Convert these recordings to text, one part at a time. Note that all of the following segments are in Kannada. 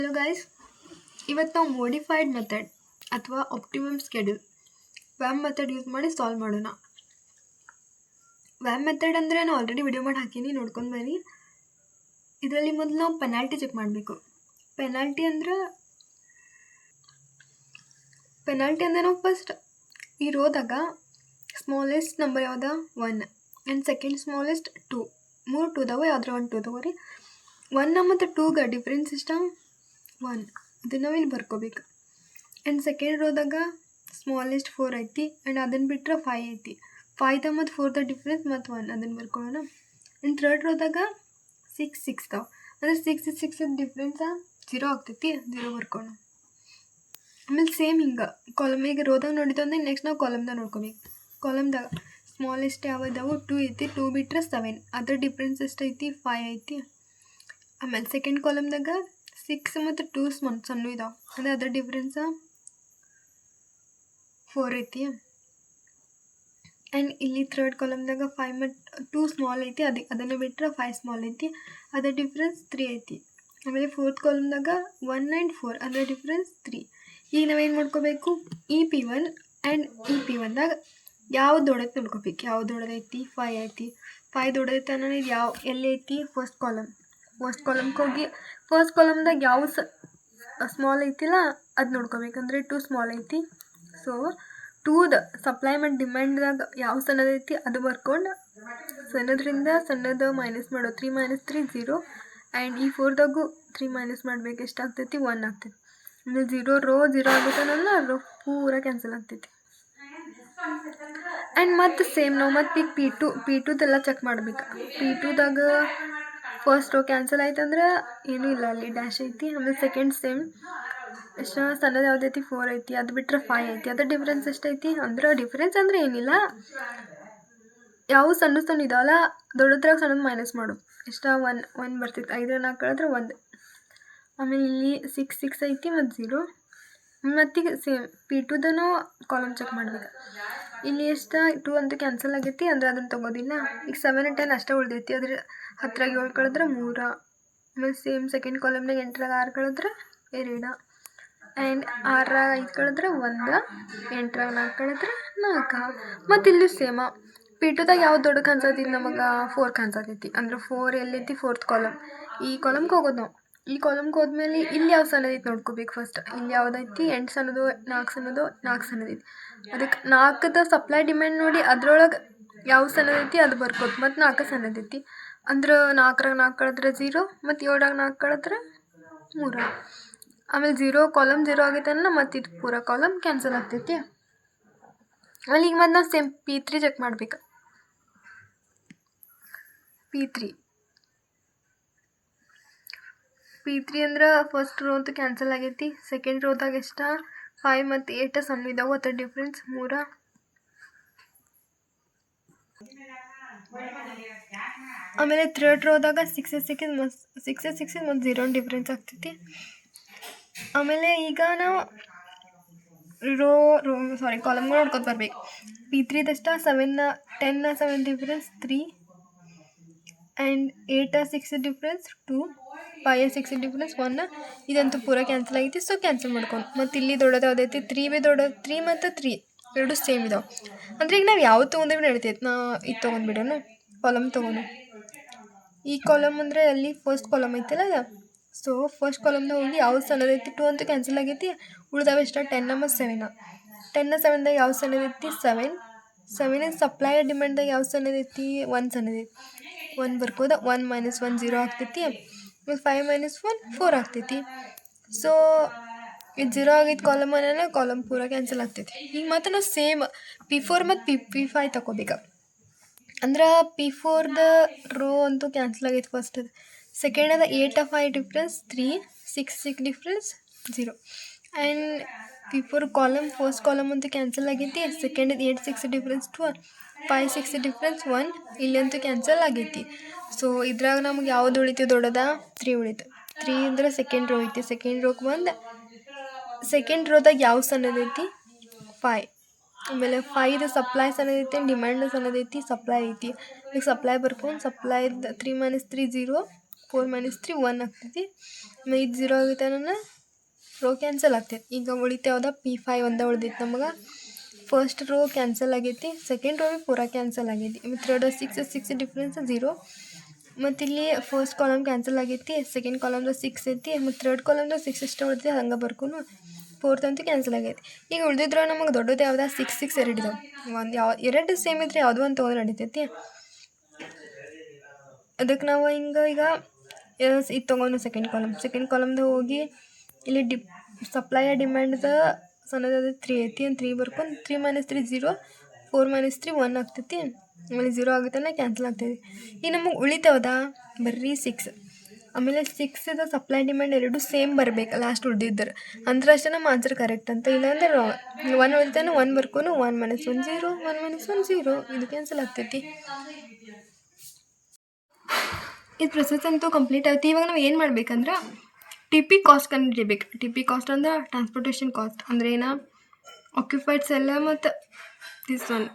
ಹಲೋ ಗೈಸ್, ಇವತ್ತು ನಾವು ಮೋಡಿಫೈಡ್ ಮೆಥಡ್ ಅಥವಾ optimum schedule VAM method use ಮಾಡಿ ಸಾಲ್ವ್ ಮಾಡೋಣ. ವ್ಯಾಮ್ ಮೆಥಡ್ ಅಂದರೆ ನಾನು ಆಲ್ರೆಡಿ ವಿಡಿಯೋ ಮಾಡಿ ಹಾಕೀನಿ, ನೋಡ್ಕೊಂಡು ಬನ್ನಿ. ಇದರಲ್ಲಿ ಮೊದಲು ನಾವು ಪೆನಾಲ್ಟಿ ಚೆಕ್ ಮಾಡಬೇಕು. ಪೆನಾಲ್ಟಿ ಅಂದರೆ ನಾವು ಫಸ್ಟ್ ಈ ರೋದಾಗ ಸ್ಮಾಲೆಸ್ಟ್ ನಂಬರ್ ಯಾವ್ದು 1 ಆ್ಯಂಡ್ ಸೆಕೆಂಡ್ ಸ್ಮಾಲೆಸ್ಟ್ 2, 3 2 ಅದಾವೆ, ಯಾವ್ದಾರ 1 2 ತಗೋರಿ. 1 ಮತ್ತು 2ಗೆ ಡಿಫ್ರೆನ್ಸ್ ಇಷ್ಟ 1, ಇದನ್ನು ನಾವು ಇಲ್ಲಿ ಬರ್ಕೋಬೇಕು. ಆ್ಯಂಡ್ ಸೆಕೆಂಡ್ ರೋದಾಗ ಸ್ಮಾಲೆಸ್ಟ್ 4 ಐತಿ ಆ್ಯಂಡ್ ಅದನ್ನು ಬಿಟ್ಟರೆ 5 ಐತಿ. 5 ಮತ್ತು 4ದ ಡಿಫ್ರೆನ್ಸ್ ಮತ್ತು 1, ಅದನ್ನು ಬರ್ಕೊಳ್ಳೋಣ. ಆ್ಯಂಡ್ ಥರ್ಡ್ ರೋದಾಗ 6 ಅದಾವೆ, ಅಂದರೆ 6 ಡಿಫ್ರೆನ್ಸ 0 ಆಗ್ತೈತಿ, 0 ಬರ್ಕೊಳ್ಳೋಣ. ಆಮೇಲೆ ಸೇಮ್ ಹಿಂಗೆ ಕಾಲಮಿಗೆ ರೋದಾಗ ನೋಡಿದ್ದು ಅಂದ್ರೆ ನೆಕ್ಸ್ಟ್ ನಾವು ಕಾಲಮ್ದಾಗ ನೋಡ್ಕೋಬೇಕು. ಕಾಲಮ್ದಾಗ ಸ್ಮಾಲೆಸ್ಟ್ ಯಾವ್ದಾವು 2 ಐತಿ, 2 ಬಿಟ್ಟರೆ 7, ಅದ್ರ ಡಿಫ್ರೆನ್ಸ್ ಎಷ್ಟೈತಿ 5 ಐತಿ. ಆಮೇಲೆ ಸೆಕೆಂಡ್ ಕಾಲಮ್ದಾಗ 6 ಮತ್ತು 2 ಸಣ್ಣ ಇದಾವೆ, ಅಂದರೆ ಅದ್ರ ಡಿಫ್ರೆನ್ಸ 4 ಐತಿ. ಆ್ಯಂಡ್ ಇಲ್ಲಿ ಥರ್ಡ್ ಕಾಲಮ್ದಾಗ 5 ಮತ್ತು 2 ಸ್ಮಾಲ್ ಐತಿ, ಅದನ್ನು ಬಿಟ್ಟರೆ 5 ಸ್ಮಾಲ್ ಐತಿ, ಅದರ ಡಿಫ್ರೆನ್ಸ್ 3 ಐತಿ. ಆಮೇಲೆ ಫೋರ್ತ್ ಕಾಲಮ್ದಾಗ 1 ಆ್ಯಂಡ್ 4, ಅದರ ಡಿಫ್ರೆನ್ಸ್ 3. ಈಗ ನಾವೇನು ಮಾಡ್ಕೋಬೇಕು, ಈ P1 ಆ್ಯಂಡ್ ಈ P1ದಾಗ ಯಾವ್ದು ದೊಡ್ಡದು ನೋಡ್ಕೋಬೇಕು. ಯಾವ್ದು ದೊಡ್ಡದೈತಿ 5 ಐತಿ. 5 ದೊಡ್ಡದೈತಿ ಅನ್ನೋದು ಇದು ಎಲ್ಲಿ ಐತಿ, ಫಸ್ಟ್ ಕಾಲಮ್ಗೆ ಹೋಗಿ ಫಸ್ಟ್ ಕಾಲಮ್ದಾಗ ಯಾವ ಸ್ಮಾಲ್ ಐತಿಲ್ಲ ಅದು ನೋಡ್ಕೋಬೇಕಂದ್ರೆ 2 ಸ್ಮಾಲ್ ಐತಿ. ಸೊ 2ದ ಸಪ್ಲೈ ಮತ್ತು ಡಿಮ್ಯಾಂಡ್ದಾಗ ಯಾವ ಸಣ್ಣದೈತಿ ಅದು ಬರ್ಕೊಂಡು ಸಣ್ಣದ್ರಿಂದ ಸಣ್ಣದು ಮೈನಸ್ ಮಾಡೋ 3 - 3 0. ಆ್ಯಂಡ್ ಈ 4ದಾಗೂ 3 ಮೈನಸ್ ಮಾಡ್ಬೇಕು, ಎಷ್ಟಾಗ್ತೈತಿ 1 ಆಗ್ತೈತಿ. ಆಮೇಲೆ 0 ಆಗುತ್ತಾನಲ್ಲ, ರೋ ಪೂರ ಕ್ಯಾನ್ಸಲ್ ಆಗ್ತೈತಿ. ಆ್ಯಂಡ್ ಮತ್ತು ಸೇಮ್ ನಾವು ಮತ್ತು ಈಗ P2ದೆಲ್ಲ ಚೆಕ್ ಮಾಡ್ಬೇಕು. P2ದಾಗ ಫಸ್ಟ್ ರೋ ಕ್ಯಾನ್ಸಲ್ ಆಯ್ತಂದ್ರೆ ಏನೂ ಇಲ್ಲ, ಅಲ್ಲಿ ಡ್ಯಾಶ್ ಐತಿ. ಆಮೇಲೆ ಸೆಕೆಂಡ್ ಸೇಮ್ ಎಷ್ಟು ಸಣ್ಣದು ಯಾವುದೈತಿ 4 ಐತಿ, ಅದು ಬಿಟ್ಟರೆ 5 ಐತಿ, ಅದ್ರ ಡಿಫ್ರೆನ್ಸ್ ಎಷ್ಟೈತಿ. ಅಂದ್ರೆ ಡಿಫ್ರೆನ್ಸ್ ಅಂದರೆ ಏನಿಲ್ಲ, ಯಾವ ಸಣ್ಣ ಇದಾವಲ್ಲ ದೊಡ್ಡದ್ರಾಗ ಸಣ್ಣದು ಮೈನಸ್ ಮಾಡು, ಎಷ್ಟ 1 ಬರ್ತೈತಿ. 5 4 ಕಳೆದ್ರೆ 1. ಆಮೇಲೆ ಇಲ್ಲಿ 6 ಐತಿ ಮತ್ತು 0. ಮತ್ತೀಗ ಸೇಮ್ P2ದೂ ಕಾಲಮ್ ಚೆಕ್ ಮಾಡ್ಬೇಕು. ಇಲ್ಲಿ ಎಷ್ಟು 2 ಅಂತೂ ಕ್ಯಾನ್ಸಲ್ ಆಗೈತಿ, ಅಂದರೆ ಅದನ್ನು ತೊಗೋದಿಲ್ಲ. ಈಗ 7 and 10 ಅಷ್ಟೇ ಉಳ್ದೈತಿ, ಅದ್ರ 10ರಾಗ 7 ಕಳೆದ್ರೆ 3. ಆಮೇಲೆ ಸೇಮ್ ಸೆಕೆಂಡ್ ಕಾಲಮ್ನಾಗ 8ರಾಗ 6 ಕಳೆದ್ರೆ 2. ಆ್ಯಂಡ್ 6ರಾಗ 5 ಕಳೆದ್ರೆ 1, 8ರಾಗ 4 ಕಳೆದ್ರೆ 4. ಮತ್ತು ಇಲ್ಲಿ ಸೇಮ P2ದಾಗ ಯಾವ್ದು ದೊಡ್ಡ ಕಾಣಿಸತೈತಿ ನಮಗೆ 4 ಕಾಣಿಸತೈತಿ. ಅಂದ್ರೆ 4 ಎಲ್ಲೈತಿ, ಫೋರ್ತ್ ಕಾಲಮ್. ಈ ಕಾಲಮ್ಗೆ ಹೋಗೋದು ನಾವು. ಈ ಕಾಲಮ್ಗೆ ಹೋದ್ಮೇಲೆ ಇಲ್ಲಿ ಯಾವ ಸಣ್ಣದೈತಿ ನೋಡ್ಕೋಬೇಕು ಫಸ್ಟ್. ಇಲ್ಲಿ ಯಾವುದೈತಿ 8 ಸಣ್ಣದು, 4 ಸಣ್ಣದು, 4 ಸಣ್ಣದೈತಿ. ಅದಕ್ಕೆ 4ದ ಸಪ್ಲೈ ಡಿಮ್ಯಾಂಡ್ ನೋಡಿ ಅದ್ರೊಳಗೆ ಯಾವ ಸಣ್ಣದೈತಿ ಅದು ಬರ್ಕೋದು. ಮತ್ತು 4 ಸಣ್ಣದೈತಿ, ಅಂದ್ರೆ 4ರಾಗ 4 ಕಳೆದ್ರೆ 0 ಮತ್ತು 7ರಾಗ 4 ಕಳೆದ್ರೆ 3. ಆಮೇಲೆ 0 ಕಾಲಮ್ 0 ಆಗೈತನ್ನ ಮತ್ತು ಇದು ಪೂರ ಕಾಲಮ್ ಕ್ಯಾನ್ಸಲ್ ಆಗ್ತೈತಿ. ಆಮೇಲೆ ಈಗ ಮತ್ತು ನಾವು ಸೇಮ್ P3 ಚೆಕ್ ಮಾಡ್ಬೇಕು. P3 ಅಂದ್ರೆ ಫಸ್ಟ್ ರೋ ಅಂತೂ ಕ್ಯಾನ್ಸಲ್ ಆಗೈತಿ. ಸೆಕೆಂಡ್ ರೋದಾಗ ಎಷ್ಟು 5 ಮತ್ತು 8 ಸಣ್ಣ ಇದಾವೆ, ಅದರ ಡಿಫ್ರೆನ್ಸ್ 3. ಆಮೇಲೆ ಥರ್ಡ್ ರೋದಾಗ 6 ಮತ್ತು 0 ಡಿಫ್ರೆನ್ಸ್ ಆಗ್ತೈತಿ. ಆಮೇಲೆ ಈಗ ನಾವು ಕಾಲಮ್ಗೆ ನೋಡ್ಕೊತ ಬರ್ಬೇಕು. P3ದಷ್ಟು 7 10 7 ಡಿಫ್ರೆನ್ಸ್ 3. And 8 6 difference 2, 5 6 difference 1. ಇದಂತೂ ಪೂರ ಕ್ಯಾನ್ಸಲ್ ಆಗೈತಿ, ಸೊ ಕ್ಯಾನ್ಸಲ್ ಮಾಡ್ಕೊಂಡು. ಮತ್ತು ಇಲ್ಲಿ ದೊಡ್ಡದು ಯಾವುದೈತಿ 3 ದೊಡ್ಡದು, 3 ಮತ್ತು 3 ಎರಡು ಸೇಮ್ ಇದಾವೆ. ಅಂದರೆ ಈಗ ನಾವು ಯಾವ್ದು ತೊಗೊಂಡ್ರೆ ನಡಿತೈತೆ. ನಾ ಇದು ತೊಗೊಂಡ್ಬಿಡೋಣ, ಕಾಲಮ್ ತೊಗೊಂಡು. ಈ ಕಾಲಮ್ ಅಂದರೆ ಅಲ್ಲಿ ಫಸ್ಟ್ ಕಾಲಮ್ ಐತಲ್ಲ ಅದು. ಸೊ ಫಸ್ಟ್ ಕಾಲಮ್ದಾಗ ಹೋಗಿ ಯಾವ್ದು ಸಣ್ಣದೈತಿ 2 ಅಂತೂ ಕ್ಯಾನ್ಸಲ್ ಆಗೈತಿ, ಉಳಿದಾವೆ ಎಷ್ಟು 10 ಮತ್ತು 7. 10 7ದಾಗ ಯಾವ ಸಣ್ಣದೈತಿ 7. 7 ಸಪ್ಲೈ ಡಿಮ್ಯಾಂಡ್ದಾಗ ಯಾವ ಸಣ್ಣದೈತಿ 1 ಸಣ್ಣದೈತಿ, 1 ಬರ್ಕೋದ. 1 - 1 0 ಆಗ್ತೈತಿ. ಮತ್ತು 5 - 1 4 ಆಗ್ತೈತಿ. ಸೊ ಇದು 0 ಆಗೈತಿ ಕಾಲಮ್ ಅನ್ನೋಣ, ಕಾಲಮ್ ಪೂರ ಕ್ಯಾನ್ಸಲ್ ಆಗ್ತೈತಿ. ಈಗ ಮತ್ತು ನಾವು ಸೇಮ್ P4 ಮತ್ತು P5 ತಗೋಬೇಕು. ಅಂದ್ರೆ P4ದ ರೋ ಅಂತೂ ಕ್ಯಾನ್ಸಲ್ ಆಗೈತಿ ಫಸ್ಟ್. ಅದು ಸೆಕೆಂಡ್ ಅದ 8 5 difference 3, 6 difference 0. And P4 column first column ಅಂತೂ ಕ್ಯಾನ್ಸಲ್ ಆಗೈತಿ. Second 8 6 difference 2, 5 6 difference 1. ಇಲ್ಲಂತೂ ಕ್ಯಾನ್ಸಲ್ ಆಗೈತಿ. ಸೊ ಇದ್ರಾಗ ನಮ್ಗೆ ಯಾವ್ದು ಉಳಿತು ದೊಡ್ಡದ 3 ಉಳಿತು. 3 ಅಂದ್ರೆ ಸೆಕೆಂಡ್ ರೋ ಐತಿ. ಸೆಕೆಂಡ್ ರೋಗೆ ಬಂದು ಸೆಕೆಂಡ್ ರೋದಾಗ ಯಾವ ಸಣ್ಣದೈತಿ 5. ಆಮೇಲೆ 5ದ ಸಪ್ಲೈ ಸಣ್ಣದೈತಿ, ಡಿಮ್ಯಾಂಡ್ ಸಣ್ಣದೈತಿ, ಸಪ್ಲೈ ಐತಿ. ಈಗ ಸಪ್ಲೈ ಬರ್ಕೊಂಡು ಸಪ್ಲೈದ 3 - 3 0. 4 - 3 1 ಆಗ್ತೈತಿ. ಇದು 0 ಆಗುತ್ತೆ ನನ್ನ ರೋ ಕ್ಯಾನ್ಸಲ್ ಆಗ್ತೈತಿ. ಈಗ ಉಳಿತು ಯಾವ್ದು P5 ಒಂದೇ ಉಳ್ದೈತಿ ನಮಗೆ. ಫಸ್ಟ್ ರೋ ಕ್ಯಾನ್ಸಲ್ ಆಗೈತಿ, ಸೆಕೆಂಡ್ ರೋ ಪೂರಾ ಕ್ಯಾನ್ಸಲ್ ಆಗೈತಿ. ಮತ್ತು ಥರ್ಡ್ 6 ಡಿಫ್ರೆನ್ಸ್ 0. ಮತ್ತು ಇಲ್ಲಿ ಫಸ್ಟ್ ಕಾಲಮ್ ಕ್ಯಾನ್ಸಲ್ ಆಗೈತಿ, ಸೆಕೆಂಡ್ ಕಾಲಮ್ದು 6 ಐತಿ, ಮತ್ತು ಥರ್ಡ್ ಕಾಲಮ್ದು 6 ಇಷ್ಟ ಉಳಿದೈತಿ, ಹಂಗೆ ಬರ್ಕೊಂಡು ಫೋರ್ತ್ ಅಂತೂ ಕ್ಯಾನ್ಸಲ್ ಆಗೈತಿ. ಈಗ ಉಳಿದಿದ್ರೆ ನಮಗೆ ದೊಡ್ಡದು ಯಾವ್ದು 6 2 ಇದಾವೆ. ಎರಡು ಸೇಮ್ ಇದ್ರೆ ಯಾವುದೋ ಒಂದು ತೊಗೊಂಡು ನಡಿತೈತಿ. ಅದಕ್ಕೆ ನಾವು ಹಿಂಗೆ ಈಗ ಇದು ತೊಗೊಂಡು ಸೆಕೆಂಡ್ ಕಾಲಮ್ದು ಹೋಗಿ ಇಲ್ಲಿ ಸಪ್ಲೈ ಡಿಮ್ಯಾಂಡ್ದ ಸಣ್ಣದಾದ 3 ಐತಿ, 3 ಬರ್ಕೊಂಡು 3 - 3 0, 4 - 3 1 ಆಗ್ತೈತಿ. ಆಮೇಲೆ 0 ಆಗುತ್ತಾನೆ ಕ್ಯಾನ್ಸಲ್ ಆಗ್ತೈತಿ. ಈಗ ನಮಗೆ ಉಳಿತಾವದ ಬರ್ರಿ 6. ಆಮೇಲೆ 6ದ ಸಪ್ಲೈ ಡಿಮ್ಯಾಂಡ್ ಎರಡು ಸೇಮ್ ಬರಬೇಕು ಲಾಸ್ಟ್ ಉಳಿದಿದ್ದರೆ, ಅಂದ್ರೆ ಅಷ್ಟೇ ನಮ್ಮ ಆನ್ಸರ್ ಕರೆಕ್ಟ್ ಅಂತ. ಇಲ್ಲಾಂದ್ರೆ 1 ಉಳಿತಾನೆ 1 ಬರ್ಕೊಂಡು 1 - 1 0, 1 - 1 0, ಇದು ಕ್ಯಾನ್ಸಲ್ ಆಗ್ತೈತಿ. ಇದು ಪ್ರೊಸೆಸ್ ಅಂತೂ ಕಂಪ್ಲೀಟ್ ಆಯ್ತು. ಇವಾಗ ನಾವು ಏನು ಮಾಡ್ಬೇಕಂದ್ರೆ TP ಕಾಸ್ಟ್ ಕಂಡುಹಿಡಿಬೇಕು. TP ಕಾಸ್ಟ್ ಅಂದ್ರೆ ಟ್ರಾನ್ಸ್ಪೋರ್ಟೇಷನ್ ಕಾಸ್ಟ್ ಅಂದ್ರೆ ಏನು, ಆಕ್ಯುಪೈಡ್ಸ್ ಎಲ್ಲ ಮತ್ತು ದಿಸ್ ಒನ್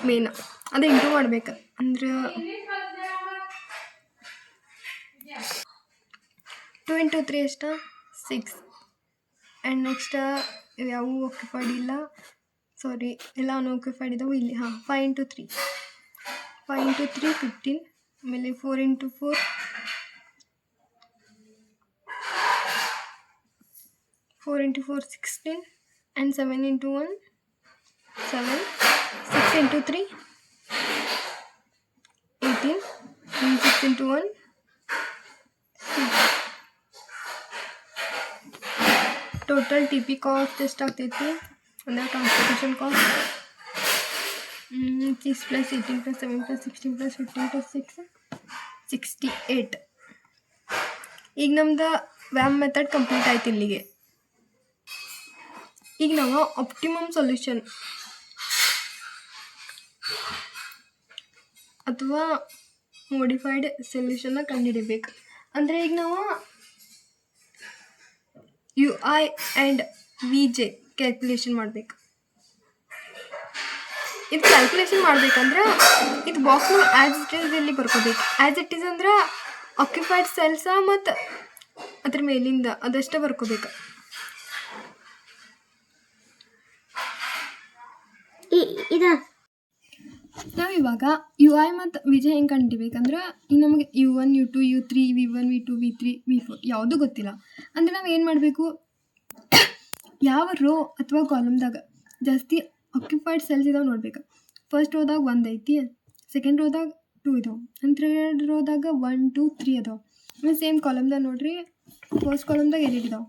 ಮೇನ್ ಅದು ಇಂಟು ಮಾಡ್ಬೇಕು. ಅಂದ್ರೆ 2 × 3 ಎಷ್ಟು 6. ಆ್ಯಂಡ್ ನೆಕ್ಸ್ಟ್ ಯಾವೂ ಆಕ್ಯುಪೈಡ್ ಇಲ್ಲ, ಸಾರಿ ಎಲ್ಲ ಅನ್ಆಕ್ಯುಪೈಡ್ ಇದಾವೆ ಇಲ್ಲಿ. 5 × 3 15. ಆಮೇಲೆ 4 × 4 16 ಆ್ಯಂಡ್ 7 × 1 7, 6 × 3 18, 6 × 1 6. ಟೋಟಲ್ TP ಕಾಸ್ಟ್ ಎಷ್ಟಾಗ್ತೈತಿ ಅಂದರೆ ಟ್ರಾನ್ಸ್ಪೋರ್ಟೇಷನ್ ಕಾಸ್ಟ್ 6 + 18 + 7 + 16 + 15 + 6 68. ಈಗ ನಮ್ದು ವ್ಯಾಮ್ ಮೆಥಡ್ ಕಂಪ್ಲೀಟ್ ಆಯ್ತು ಇಲ್ಲಿಗೆ. ಈಗ ನಾವು ಆಪ್ಟಿಮಮ್ ಸೊಲ್ಯೂಷನ್ ಅಥವಾ ಮೋಡಿಫೈಡ್ ಸೊಲ್ಯೂಷನ್ನ ಕಂಡುಹಿಡಿಬೇಕು. ಅಂದರೆ ಈಗ ನಾವು UI ಆ್ಯಂಡ್ VJ ಕ್ಯಾಲ್ಕುಲೇಷನ್ ಮಾಡಬೇಕು. ಇದು ಕ್ಯಾಲ್ಕುಲೇಷನ್ ಮಾಡಬೇಕಂದ್ರೆ ಇದು ಬಾಕ್ಸ್ ನಾವು ಆ್ಯಸ್ ಇಟ್ ಈಸ್ ಇಲ್ಲಿ ಬರ್ಕೋಬೇಕು. ಆ್ಯಸ್ ಇಟ್ ಈಸ್ ಅಂದ್ರೆ ಆಕ್ಯುಪೈಡ್ ಸೆಲ್ಸ ಮತ್ತು ಅದ್ರ ಮೇಲಿಂದ ಅದಷ್ಟೇ ಬರ್ಕೋಬೇಕು. ನಾವಿವಾಗ UI ಮತ್ತು VJ ಹೆಂಗೆ ಕಂಡುಹಿಡಿಬೇಕಂದ್ರೆ ಈಗ ನಮಗೆ U1 U2 U3 V1 V2 V3 V4 ಯಾವುದೂ ಗೊತ್ತಿಲ್ಲ. ಅಂದರೆ ನಾವು ಏನು ಮಾಡಬೇಕು, ಯಾವ ರೋ ಅಥವಾ ಕಾಲಮ್ದಾಗ ಜಾಸ್ತಿ ಆಕ್ಯುಪೈಡ್ ಸೆಲ್ಸ್ ಇದಾವೆ ನೋಡ್ಬೇಕು. ಫಸ್ಟ್ ರೋದಾಗ 1 ಐತಿ, ಸೆಕೆಂಡ್ ರೋದಾಗ 2 ಇದಾವೆ, ಆ್ಯಂಡ್ ಥರ್ಡ್ ರೋದಾಗ 1 2 3 ಅದಾವೆ. ಆಮೇಲೆ ಸೇಮ್ ಕಾಲಮ್ದಾಗ ನೋಡ್ರಿ, ಫಸ್ಟ್ ಕಾಲಮ್ದಾಗ 2 ಇದಾವೆ,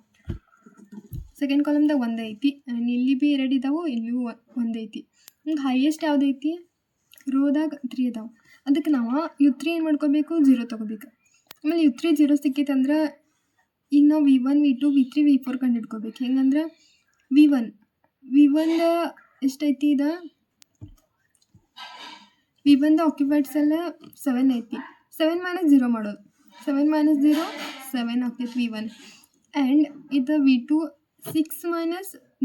ಸೆಕೆಂಡ್ ಕಾಲಮ್ದಾಗ 1 ಐತಿ, ಆ್ಯಂಡ್ ಇಲ್ಲಿ ಭೀ 2 ಇದಾವೆ, ಇಲ್ಲಿಯೂ 1 ಐತಿ. ಹಂಗೆ ಹೈಯೆಸ್ಟ್ ಯಾವುದೈತಿ ರೋದಾಗ 3 ಅದಾವೆ. ಅದಕ್ಕೆ ನಾವು U3 ಏನು ಮಾಡ್ಕೋಬೇಕು 0 ತೊಗೋಬೇಕು. ಆಮೇಲೆ U3 0 ಸಿಕ್ಕಿತ್ತಂದ್ರೆ ಈಗ ನಾವು V1 V2 V3 V4 ಕಂಡು ಹಿಡ್ಕೋಬೇಕು. ಹೆಂಗಂದ್ರೆ V1 ಎಷ್ಟೈತಿ ಇದು V1 ಆಕ್ಯುಪೈಡ್ಸ್ ಎಲ್ಲ 7 ಐತಿ. 7 - 0 ಮಾಡೋದು, 7 - 0 7 ಆಗ್ತೈತಿ V1. ಆ್ಯಂಡ್ ಇದು V2 6 -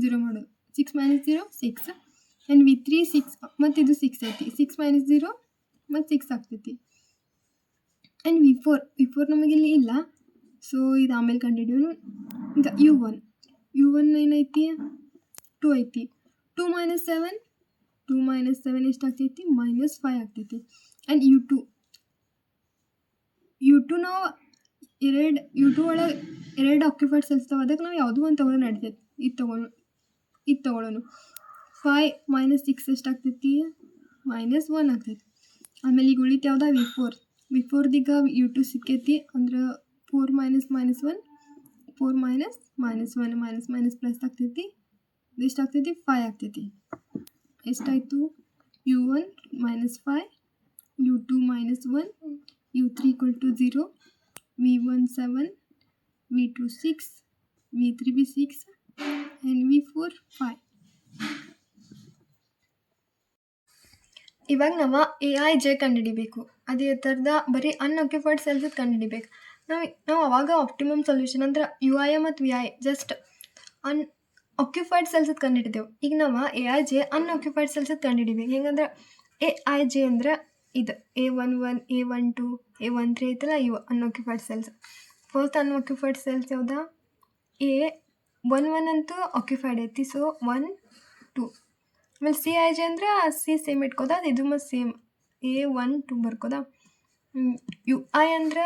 0 ಮಾಡೋದು, 6 - 0 6. ಆ್ಯಂಡ್ V3 6 ಮತ್ತು ಇದು 6 ಐತಿ, 6 - 0 ಮತ್ತು 6 ಆಗ್ತೈತಿ. ಆ್ಯಂಡ್ V4 ನಮಗಿಲ್ಲಿ ಇಲ್ಲ, ಸೊ ಇದು ಆಮೇಲೆ ಕಂಡುಹಿಡಿಯೋನು. ಈಗ U1 ಏನೈತಿ 2 ಐತಿ, 2 - 7 ಎಷ್ಟಾಗ್ತೈತಿ -5 ಆಗ್ತೈತಿ. ಆ್ಯಂಡ್ U2 ನಾವು U2 ಒಳಗೆ 2 ಆಕ್ಯುಪೈಡ್ ಸೆಲ್ಸ್ ಇದಾವೆ. ಅದಕ್ಕೆ ನಾವು ಯಾವುದೋ ಒಂದು ತೊಗೊಂಡು ನಡಿತೈತಿ. ಇದು ತೊಗೊಳ್ಳೋನು 5 - 6 ಎಷ್ಟಾಗ್ತೈತಿ -1 ಆಗ್ತೈತಿ. ಆಮೇಲೆ ಈಗ ಉಳಿತು ಯಾವ್ದು V4 U2 ಸಿಕ್ಕೈತಿ, ಅಂದ್ರೆ 4 - -1 4 - ಪ್ಲಸ್ ಆಗ್ತೈತಿ, ಎಷ್ಟಾಗ್ತೈತಿ 5 ಆಗ್ತೈತಿ. ಎಷ್ಟಾಯಿತು U1 -5, U2 -1, U3 = 0, V1 7, V2 6, V3 6 and V4 5. ಇವಾಗ ನಾವು AIJ ಕಂಡುಹಿಡಿಬೇಕು. ಅದೇ ಥರದ ಬರೀ ಅನ್ಆಕ್ಯುಪೈಡ್ ಸೆಲ್ಸ್ ಕಂಡುಹಿಡಿಬೇಕು. ನಾವು ಅವಾಗ ಆಪ್ಟಿಮಮ್ ಸೊಲ್ಯೂಷನ್ ಅಂದ್ರೆ UI ಮತ್ತು VI ಜಸ್ಟ್ ಆಕ್ಯುಪೈಡ್ ಸೆಲ್ಸ್ ಕಂಡುಹಿಡಿದೆವು. ಈಗ ನಾವು AIJ ಅನ್ಆಕ್ಯುಪೈಡ್ ಸೆಲ್ಸ್ ಕಂಡುಹಿಡಿಬೇಕು. ಹೆಂಗಂದ್ರೆ AIJ ಅಂದ್ರೆ ಇದು A11 A12 A13 ಐತಲ್ಲ ಇವು unoccupied cells. First unoccupied cells ಯಾವ್ದಾ A11 ಅಂತೂ ಆಕ್ಯುಪೈಡ್ ಐತಿ, ಸೊ 1 2. ಆಮೇಲೆ CIJ ಅಂದ್ರೆ ಸಿ ಸೇಮ್ ಇಟ್ಕೋದ, ಅದು ಇದು ಮತ್ತು ಸೇಮ್ A12 ಬರ್ಕೋದ. UI ಅಂದ್ರೆ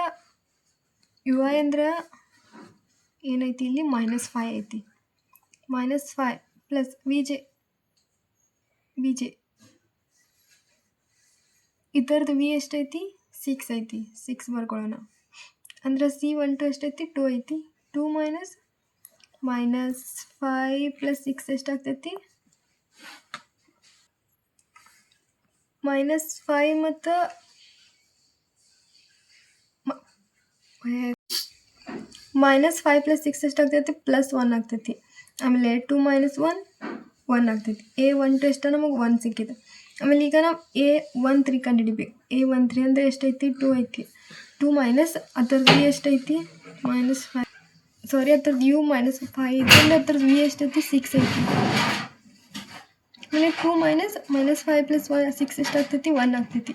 ಏನೈತಿ ಇಲ್ಲಿ -5 ಐತಿ, -5 ಪ್ಲಸ್ VJ ಇದರದ್ದು V ಎಷ್ಟೈತಿ 6 ಐತಿ, 6 ಬರ್ಕೊಳ್ಳೋಣ. ಅಂದ್ರೆ C12 ಎಷ್ಟೈತಿ 2 ಐತಿ, 2 -5 ಪ್ಲಸ್ 6 ಎಷ್ಟಾಗ್ತೈತಿ -5 ಮತ್ತು -5 ಪ್ಲಸ್ 6 ಎಷ್ಟಾಗ್ತೈತಿ +1 ಆಗ್ತೈತಿ. ಆಮೇಲೆ 2 - 1 ಆಗ್ತೈತಿ. A12 ಎಷ್ಟ ನಮಗೆ 1 ಸಿಕ್ಕಿದೆ. ಆಮೇಲೆ ಈಗ ನಾವು A13 ಕಂಡುಹಿಡಿಬೇಕು. A13 ಅಂದರೆ ಎಷ್ಟೈತಿ 2 ಐತಿ, 2 ಮೈನಸ್ ಅದ್ರದ್ದು V ಎಷ್ಟೈತಿ -5, ಸಾರಿ ಅದ್ರದ್ದು U -5 ಇದ್ರಿಂದ ಅದ್ರದ್ದು V ಎಷ್ಟೈತಿ 6 ಐತಿ. ಆಮೇಲೆ 2 -5 ಪ್ಲಸ್ 6 ಎಷ್ಟಾಗ್ತೈತಿ 1 ಆಗ್ತೈತಿ.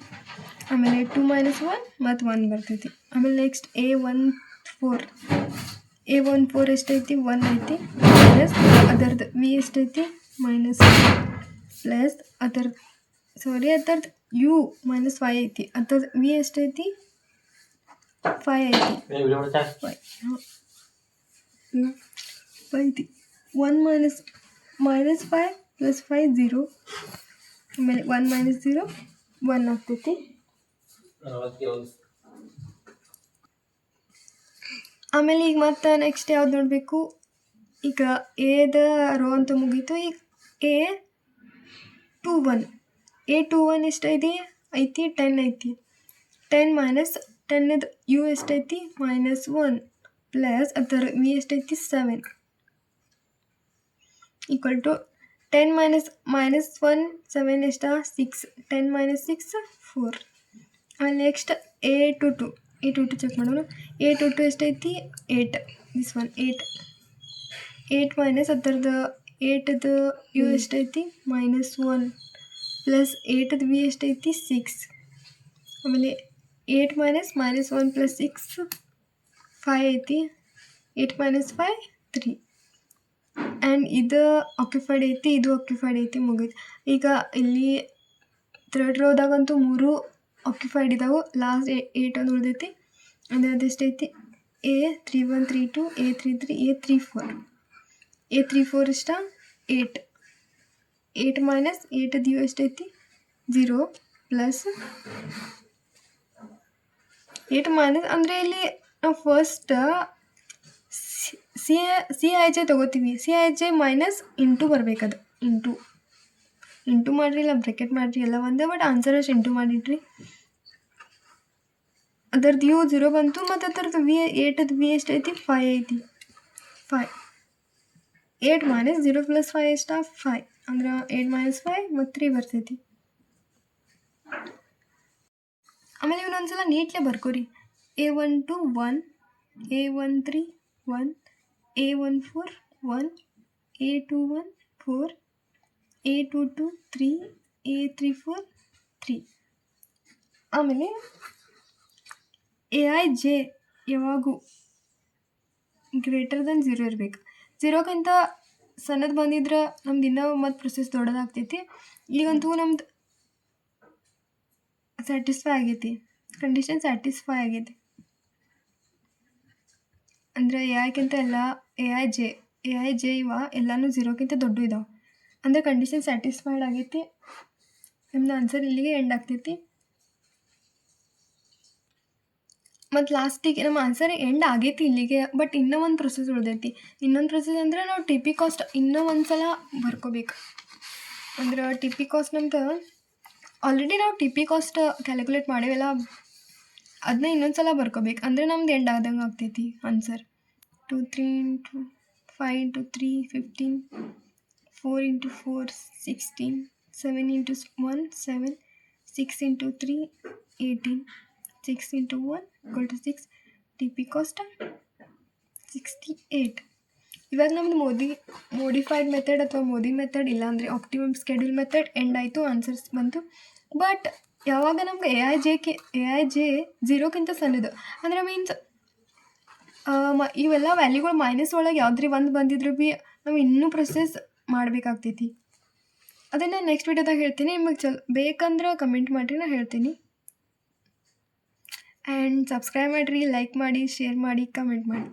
ಆಮೇಲೆ 2 - 1 ಮತ್ತು 1 ಬರ್ತೈತಿ. ಆಮೇಲೆ ನೆಕ್ಸ್ಟ್ A14 ಎಷ್ಟೈತಿ 1 ಐತಿ, ಪ್ಲಸ್ ಅದರದ್ದು V ಎಷ್ಟೈತಿ -5 ಪ್ಲಸ್ ಅದರದ್ದು U -5 ಐತಿ, ಅದ್ರದ್ದು V ಎಷ್ಟೈತಿ 5 ಐತಿ, 5 ಐತಿ. 1 -5 ಪ್ಲಸ್ 5 0, ಆಮೇಲೆ 1 - 0 1 ಆಗ್ತೈತಿ. ಆಮೇಲೆ ಈಗ ಮತ್ತೆ ನೆಕ್ಸ್ಟ್ ಯಾವ್ದು ನೋಡಬೇಕು, ಈಗ ಎದ ರೋ ಅಂತ ಮುಗೀತು. ಈಗ A21 ಎಷ್ಟೈತಿ 10 ಐತಿ, 10 - 10ದು U ಎಷ್ಟೈತಿ -1 ಪ್ಲಸ್ ಅದರ V ಎಷ್ಟೈತಿ 7 ಈಕ್ವಲ್ ಟು 10 -1 7 ಎಷ್ಟ 6, 10 - 6 4. ಆಮೇಲೆ ನೆಕ್ಸ್ಟ್ A22 ಚೆಕ್ ಮಾಡೋಣ. A22 ಎಷ್ಟೈತಿ 8, ದಿಸ್ ಒನ್ 8 ಮೈನಸ್ ಅದರದ್ದು 8ದು U ಎಷ್ಟೈತಿ -1 ಪ್ಲಸ್ 8ದು V ಎಷ್ಟೈತಿ 6. ಆಮೇಲೆ 8 -1 ಪ್ಲಸ್ 6 5 ಐತಿ, 8 - 5 3. ಆ್ಯಂಡ್ ಇದು ಆಕ್ಯುಪೈಡ್ ಐತಿ, ಇದು ಆಕ್ಯುಪೈಡ್ ಐತಿ, ಮುಗೀತು. ಈಗ ಇಲ್ಲಿ ಥರ್ಡ್ ರೋದಾಗಂತೂ 3 ಆಕ್ಯುಪೈಡ್ ಇದಾವೆ, ಲಾಸ್ಟ್ 8 ಒಂದು ಉಳಿದೈತಿ. ಅಂದರೆ ಅದೆಷ್ಟೈತಿ A31 32 A33 A34. A34 ಇಷ್ಟ 8 ಮೈನಸ್ 8ದು U ಎಷ್ಟೈತಿ 0 ಪ್ಲಸ್ 8 ಮೈನಸ್ ಅಂದರೆ ಇಲ್ಲಿ ನಾವು ಫಸ್ಟ್ CIJ ತೊಗೋತೀವಿ. CIJ ಮೈನಸ್ ಇಂಟು ಬರಬೇಕದು, ಇಂಟು ಮಾಡಿರಿ ಇಲ್ಲ ಬ್ರೆಕೆಟ್ ಮಾಡಿರಿ ಎಲ್ಲ ಒಂದೇ, ಬಟ್ ಆನ್ಸರ್ ಅಷ್ಟು ಇಂಟು ಮಾಡಿಡ್ರಿ. ಅದರದ್ದು U 0 ಬಂತು ಮತ್ತು ಅದರದ್ದು V8ದು V ಎಷ್ಟೈತಿ 5 ಐತಿ, 5. 8 - 0 ಪ್ಲಸ್ 5 ಎಷ್ಟ 5, ಅಂದ್ರೆ 8 - 5 ಮತ್ತು 3 ಬರ್ತೈತಿ. ಆಮೇಲೆ ಇವನೊಂದ್ಸಲ ನೀಟ್ಲೆ ಬರ್ಕೋರಿ. A12 1, A13 1, A14 1, A21 4, A22 3, A34 3. ಆಮೇಲೆ AIJ ಯಾವಾಗೂ ಗ್ರೇಟರ್ ದೆನ್ 0 ಇರಬೇಕು. 0ಕ್ಕಿಂತ ಸಣ್ಣದು ಬಂದಿದ್ರೆ ನಮ್ದು ಇನ್ನೂ ಮತ್ತು ಪ್ರೊಸೆಸ್ ದೊಡ್ಡದಾಗ್ತೈತಿ. ಈಗಂತೂ ನಮ್ದು ಸ್ಯಾಟಿಸ್ಫೈ ಆಗೈತಿ, ಕಂಡೀಷನ್ ಸ್ಯಾಟಿಸ್ಫೈ ಆಗೈತಿ. ಅಂದರೆ AIಕ್ಕಿಂತ ಎಲ್ಲ AIJ ಇವ ಎಲ್ಲನೂ 0ಕ್ಕಿಂತ ದೊಡ್ಡ ಇದಾವೆ, ಅಂದರೆ ಕಂಡೀಷನ್ ಸ್ಯಾಟಿಸ್ಫೈಡ್ ಆಗೈತಿ. ನಮ್ದು ಆನ್ಸರ್ ಇಲ್ಲಿಗೆ ಎಂಡ್ ಆಗ್ತೈತಿ. ಮತ್ತು ಲಾಸ್ಟಿಗೆ ನಮ್ಮ ಆನ್ಸರ್ ಎಂಡ್ ಆಗೈತಿ ಇಲ್ಲಿಗೆ, ಬಟ್ ಇನ್ನೂ ಒಂದು ಪ್ರೊಸೆಸ್ ಉಳಿದೈತಿ. ಇನ್ನೊಂದು ಪ್ರೊಸೆಸ್ ಅಂದರೆ ನಾವು TP ಕಾಸ್ಟ್ ಇನ್ನೂ ಒಂದು ಸಲ ಬರ್ಕೋಬೇಕು. ಅಂದ್ರೆ TP ಕಾಸ್ಟ್ ನಮ್ದು ಆಲ್ರೆಡಿ ನಾವು TP ಕಾಸ್ಟ್ ಕ್ಯಾಲ್ಕುಲೇಟ್ ಮಾಡೇವಲ್ಲ, ಅದನ್ನ ಇನ್ನೊಂದು ಸಲ ಬರ್ಕೋಬೇಕು. ಅಂದರೆ ನಮ್ದು ಎಂಡ್ ಆದಂಗೆ ಆಗ್ತೈತಿ ಆನ್ಸರ್. 2 3 × 5 × 3 15, 4 × 4 16, 7 × 1 7, 6 × 3 18, 6 × 1 = 6. TP cost 68. ಇವಾಗ ನಮ್ಮದು ಮೋಡಿಫೈಡ್ ಮೆಥಡ್ ಅಥವಾ ಮೋದಿ ಮೆಥಡ್ ಇಲ್ಲ ಅಂದರೆ ಆಪ್ಟಿಮಮ್ ಸ್ಕೆಡ್ಯೂಲ್ ಮೆಥಡ್ ಎಂಡ್ ಆಯಿತು, ಆನ್ಸರ್ಸ್ ಬಂತು. ಬಟ್ ಯಾವಾಗ ನಮ್ಗೆ ಎ ಐ ಜೆ 0ಕ್ಕಿಂತ ಸಣ್ಣದು ಅಂದರೆ ಮೀನ್ಸ್ ಇವೆಲ್ಲ ವ್ಯಾಲ್ಯೂಗಳು ಮೈನಸ್ ಒಳಗೆ ಯಾವ್ದ್ರಿ ಒಂದು ಬಂದಿದ್ರು ಭೀ ನಾವು ಇನ್ನೂ ಪ್ರೊಸೆಸ್ ಮಾಡಬೇಕಾಗ್ತೈತಿ. ಅದನ್ನು ನೆಕ್ಸ್ಟ್ ವಿಡಿಯೋದಾಗ ಹೇಳ್ತೀನಿ. ನಿಮಗೆ ಬೇಕಂದ್ರೆ ಕಮೆಂಟ್ ಮಾಡಿರಿ, ನಾನು ಹೇಳ್ತೀನಿ. ಆ್ಯಂಡ್ ಸಬ್ಸ್ಕ್ರೈಬ್ ಮಾಡಿರಿ, ಲೈಕ್ ಮಾಡಿ, ಶೇರ್ ಮಾಡಿ, ಕಮೆಂಟ್ ಮಾಡಿ.